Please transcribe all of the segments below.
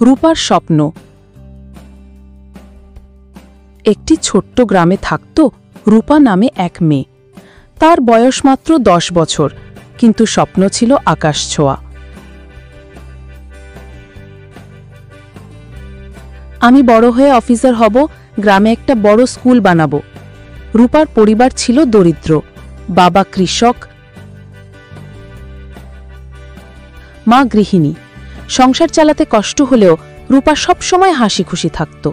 রূপার স্বপ্ন। একটি ছোট্ট গ্রামে থাকত রূপা নামে এক মেয়ে। তার বয়স মাত্র 10 বছর, কিন্তু স্বপ্ন ছিল আকাশ ছোঁয়া। আমি বড় হয়ে অফিসার হব, গ্রামে একটা বড় স্কুল বানাবো। রূপার পরিবার ছিল দরিদ্র, বাবা কৃষক, মা গৃহিণী। সংসার চালাতে কষ্ট হলেও রূপা সবসময় হাসি খুশি থাকত।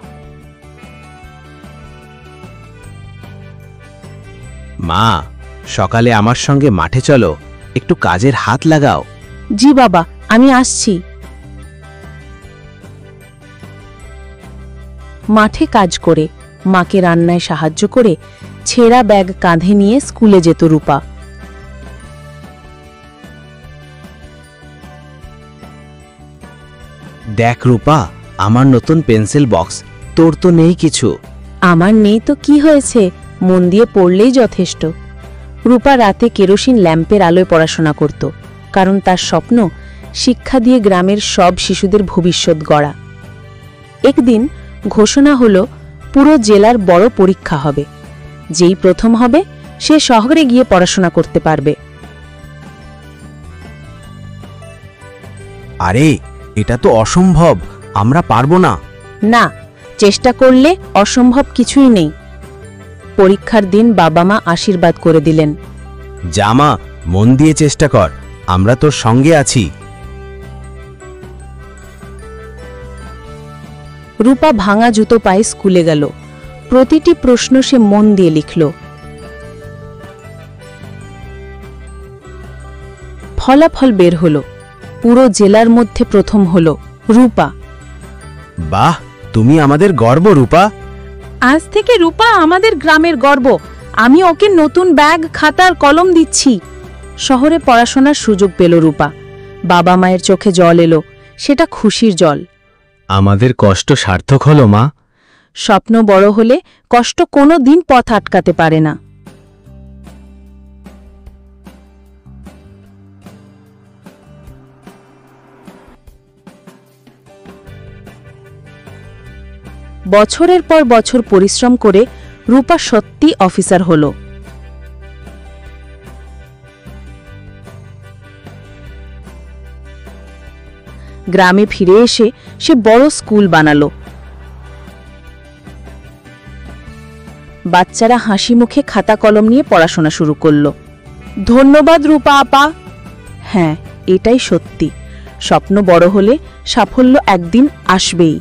মা, সকালে আমার সঙ্গে মাঠে চলো, একটু কাজের হাত লাগাও। জি বাবা, আমি আসছি। মাঠে কাজ করে, মাকে রান্নায় সাহায্য করে, ছেঁড়া ব্যাগ কাঁধে নিয়ে স্কুলে যেত রূপা। দেখ রূপা, আমার নতুন পেন্সিল বক্স, তোর তো নেই কিছু। আমার নেই তো কি হয়েছে, মন দিয়ে পড়লেই যথেষ্ট। রূপা রাতে কেরোসিন ল্যাম্পের আলোয় পড়াশোনা করত, কারণ তার স্বপ্ন শিক্ষা দিয়ে গ্রামের সব শিশুদের ভবিষ্যৎ গড়া। একদিন ঘোষণা হলো পুরো জেলার বড় পরীক্ষা হবে। যেই প্রথম হবে সে শহরে গিয়ে পড়াশোনা করতে পারবে। আরে, এটা তো অসম্ভব, আমরা পারবো না। না, চেষ্টা করলে অসম্ভব কিছুই নেই। পরীক্ষার দিন বাবা মা আশীর্বাদ করে দিলেন। জামা, মন দিয়ে চেষ্টা কর, আমরা তোর সঙ্গে আছি। রূপা ভাঙা জুতো পায়ে স্কুলে গেল। প্রতিটি প্রশ্ন সে মন দিয়ে লিখল। ফলাফল বের হল। পুরো জেলার মধ্যে প্রথম হল রূপা। বাহ, তুমি আমাদের গর্ব রূপা। আজ থেকে রূপা আমাদের গ্রামের গর্ব। আমি ওকে নতুন ব্যাগ, খাতার কলম দিচ্ছি। শহরে পড়াশোনার সুযোগ পেল রূপা। বাবা মায়ের চোখে জল এলো, সেটা খুশির জল। আমাদের কষ্ট সার্থক হলো মা। স্বপ্ন বড় হলে কষ্ট কোনো দিন পথ আটকাতে পারে না। বছরের পর বছর পরিশ্রম করে রূপা সত্যি অফিসার হল। গ্রামে ফিরে এসে সে বড় স্কুল বানালো। বাচ্চারা হাসি মুখে খাতা কলম নিয়ে পড়াশোনা শুরু করল। ধন্যবাদ রূপা আপা। হ্যাঁ, এটাই সত্যি। স্বপ্ন বড় হলে সাফল্য একদিন আসবেই।